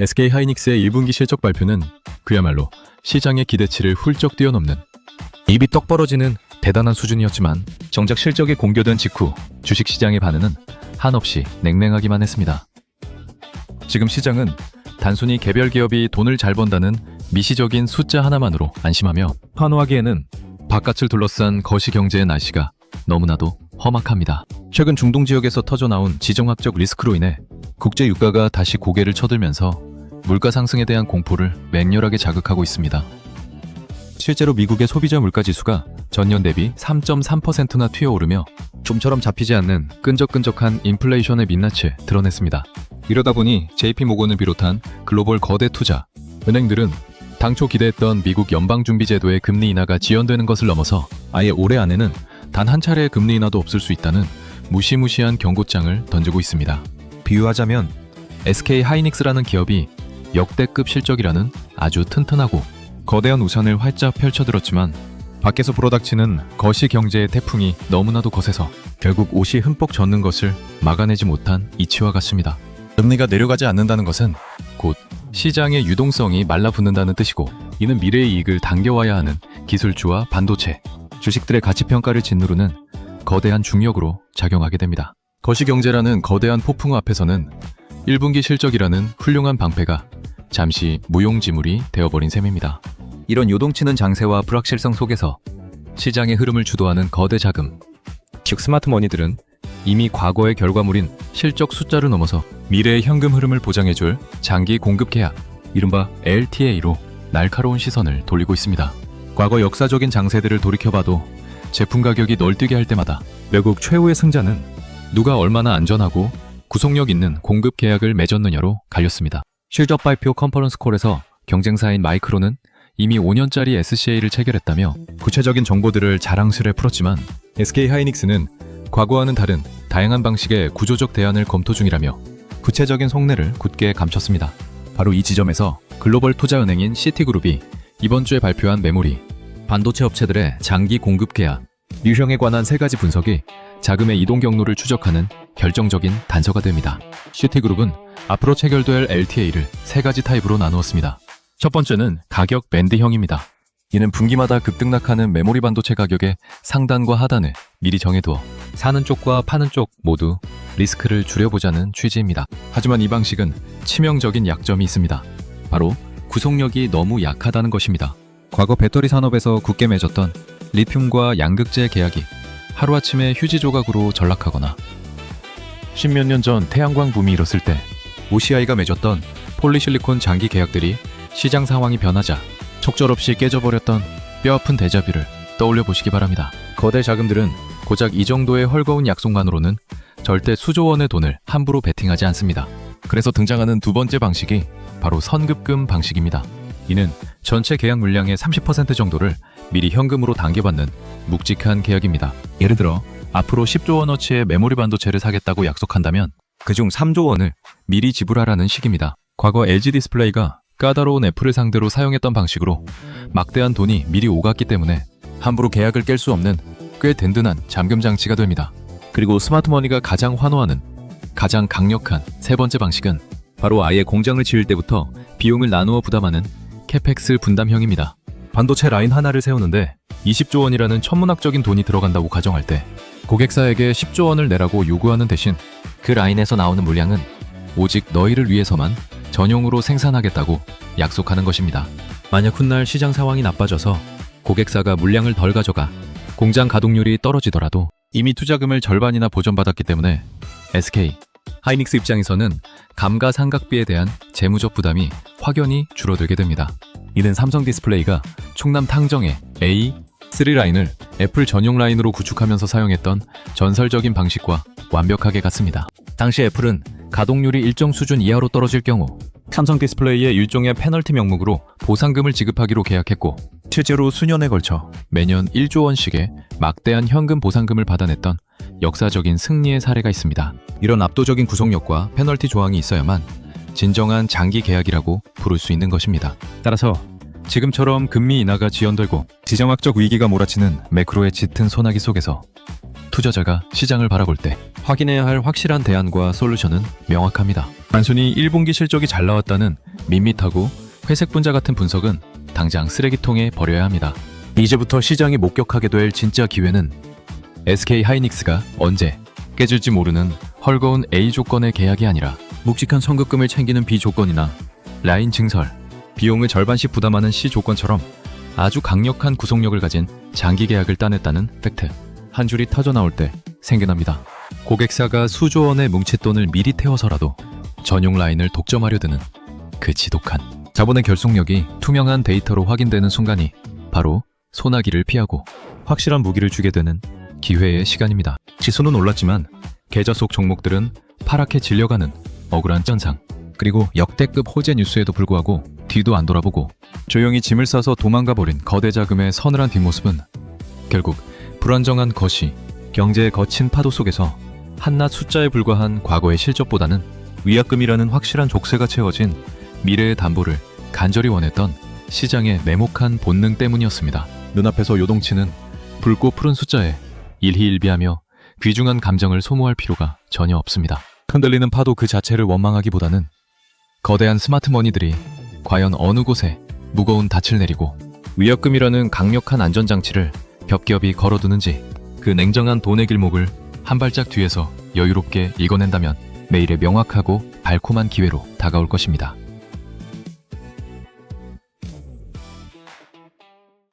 SK하이닉스의 1분기 실적 발표는 그야말로 시장의 기대치를 훌쩍 뛰어넘는 입이 떡 벌어지는 대단한 수준이었지만 정작 실적이 공개된 직후 주식시장의 반응은 한없이 냉랭하기만 했습니다. 지금 시장은 단순히 개별 기업이 돈을 잘 번다는 미시적인 숫자 하나만으로 안심하며 환호하기에는 바깥을 둘러싼 거시경제의 날씨가 너무나도 험악합니다. 최근 중동 지역에서 터져나온 지정학적 리스크로 인해 국제 유가가 다시 고개를 쳐들면서 물가 상승에 대한 공포를 맹렬하게 자극하고 있습니다. 실제로 미국의 소비자 물가지수가 전년 대비 3.3%나 튀어오르며 좀처럼 잡히지 않는 끈적끈적한 인플레이션의 민낯을 드러냈습니다. 이러다 보니 JP모건을 비롯한 글로벌 거대 투자, 은행들은 당초 기대했던 미국 연방준비제도의 금리 인하가 지연되는 것을 넘어서 아예 올해 안에는 단 한 차례의 금리 인하도 없을 수 있다는 무시무시한 경고장을 던지고 있습니다. 비유하자면 SK하이닉스라는 기업이 역대급 실적이라는 아주 튼튼하고 거대한 우산을 활짝 펼쳐들었지만 밖에서 불어닥치는 거시경제의 태풍이 너무나도 거세서 결국 옷이 흠뻑 젖는 것을 막아내지 못한 이치와 같습니다. 금리가 내려가지 않는다는 것은 곧 시장의 유동성이 말라붙는다는 뜻이고, 이는 미래의 이익을 당겨와야 하는 기술주와 반도체, 주식들의 가치평가를 짓누르는 거대한 중력으로 작용하게 됩니다. 거시경제라는 거대한 폭풍우 앞에서는 1분기 실적이라는 훌륭한 방패가 잠시 무용지물이 되어버린 셈입니다. 이런 요동치는 장세와 불확실성 속에서 시장의 흐름을 주도하는 거대 자금, 즉 스마트머니들은 이미 과거의 결과물인 실적 숫자를 넘어서 미래의 현금 흐름을 보장해줄 장기 공급 계약, 이른바 LTA로 날카로운 시선을 돌리고 있습니다. 과거 역사적인 장세들을 돌이켜봐도 제품 가격이 널뛰게 할 때마다 결국 최후의 승자는 누가 얼마나 안전하고 구속력 있는 공급 계약을 맺었느냐로 갈렸습니다. 실적 발표 컨퍼런스 콜에서 경쟁사인 마이크론은 이미 5년짜리 SCA를 체결했다며 구체적인 정보들을 자랑스레 풀었지만, SK하이닉스는 과거와는 다른 다양한 방식의 구조적 대안을 검토 중이라며 구체적인 속내를 굳게 감췄습니다. 바로 이 지점에서 글로벌 투자은행인 시티그룹이 이번 주에 발표한 메모리, 반도체 업체들의 장기 공급 계약, 유형에 관한 3가지 분석이 자금의 이동 경로를 추적하는 결정적인 단서가 됩니다. 시티그룹은 앞으로 체결될 LTA를 3가지 타입으로 나누었습니다. 첫 번째는 가격 밴드형입니다. 이는 분기마다 급등락하는 메모리 반도체 가격의 상단과 하단을 미리 정해두어 사는 쪽과 파는 쪽 모두 리스크를 줄여보자는 취지입니다. 하지만 이 방식은 치명적인 약점이 있습니다. 바로 구속력이 너무 약하다는 것입니다. 과거 배터리 산업에서 굳게 맺었던 리튬과 양극재 계약이 하루아침에 휴지 조각으로 전락하거나, 십몇 년 전 태양광 붐이 일었을 때 OCI가 맺었던 폴리실리콘 장기 계약들이 시장 상황이 변하자 촉절없이 깨져버렸던 뼈아픈 데자뷰를 떠올려 보시기 바랍니다. 거대 자금들은 고작 이 정도의 헐거운 약속만으로는 절대 수조 원의 돈을 함부로 베팅하지 않습니다. 그래서 등장하는 두 번째 방식이 바로 선급금 방식입니다. 이는 전체 계약 물량의 30% 정도를 미리 현금으로 당겨받는 묵직한 계약입니다. 예를 들어 앞으로 10조 원어치의 메모리 반도체를 사겠다고 약속한다면 그중 3조 원을 미리 지불하라는 식입니다. 과거 LG 디스플레이가 까다로운 애플을 상대로 사용했던 방식으로 막대한 돈이 미리 오갔기 때문에 함부로 계약을 깰 수 없는 꽤 든든한 잠금 장치가 됩니다. 그리고 스마트머니가 가장 환호하는 가장 강력한 3번째 방식은 바로 아예 공장을 지을 때부터 비용을 나누어 부담하는 캐펙스 분담형입니다. 반도체 라인 하나를 세우는데 20조 원이라는 천문학적인 돈이 들어간다고 가정할 때 고객사에게 10조 원을 내라고 요구하는 대신 그 라인에서 나오는 물량은 오직 너희를 위해서만 전용으로 생산하겠다고 약속하는 것입니다. 만약 훗날 시장 상황이 나빠져서 고객사가 물량을 덜 가져가 공장 가동률이 떨어지더라도 이미 투자금을 절반이나 보전받았기 때문에 SK 하이닉스 입장에서는 감가상각비에 대한 재무적 부담이 확연히 줄어들게 됩니다. 이는 삼성 디스플레이가 충남 탕정의 A3 라인을 애플 전용 라인으로 구축하면서 사용했던 전설적인 방식과 완벽하게 같습니다. 당시 애플은 가동률이 일정 수준 이하로 떨어질 경우 삼성 디스플레이의 일종의 페널티 명목으로 보상금을 지급하기로 계약했고, 실제로 수년에 걸쳐 매년 1조 원씩의 막대한 현금 보상금을 받아냈던 역사적인 승리의 사례가 있습니다. 이런 압도적인 구속력과 페널티 조항이 있어야만 진정한 장기 계약이라고 부를 수 있는 것입니다. 따라서 지금처럼 금리 인하가 지연되고 지정학적 위기가 몰아치는 매크로의 짙은 소나기 속에서 투자자가 시장을 바라볼 때 확인해야 할 확실한 대안과 솔루션은 명확합니다. 단순히 1분기 실적이 잘 나왔다는 밋밋하고 회색 분자 같은 분석은 당장 쓰레기통에 버려야 합니다. 이제부터 시장이 목격하게 될 진짜 기회는 SK 하이닉스가 언제 깨질지 모르는 헐거운 A 조건의 계약이 아니라 묵직한 선급금을 챙기는 B 조건이나 라인 증설, 비용을 절반씩 부담하는 C 조건처럼 아주 강력한 구속력을 가진 장기 계약을 따냈다는 팩트. 한 줄이 터져나올 때 생겨납니다. 고객사가 수조 원의 뭉칫돈을 미리 태워서라도 전용 라인을 독점하려 드는 그 지독한 자본의 결속력이 투명한 데이터로 확인되는 순간이 바로 소나기를 피하고 확실한 무기를 주게 되는 기회의 시간입니다. 지수는 올랐지만 계좌 속 종목들은 파랗게 질려가는 억울한 전상, 그리고 역대급 호재 뉴스에도 불구하고 뒤도 안 돌아보고 조용히 짐을 싸서 도망가 버린 거대 자금의 서늘한 뒷모습은 결국 불안정한 거시, 경제의 거친 파도 속에서 한낱 숫자에 불과한 과거의 실적보다는 위약금이라는 확실한 족쇄가 채워진 미래의 담보를 간절히 원했던 시장의 냉혹한 본능 때문이었습니다. 눈앞에서 요동치는 붉고 푸른 숫자에 일희일비하며 귀중한 감정을 소모할 필요가 전혀 없습니다. 흔들리는 파도 그 자체를 원망하기보다는 거대한 스마트머니들이 과연 어느 곳에 무거운 닻을 내리고 위약금이라는 강력한 안전장치를 겹겹이 걸어두는지 그 냉정한 돈의 길목을 한 발짝 뒤에서 여유롭게 읽어낸다면 내일의 명확하고 달콤한 기회로 다가올 것입니다.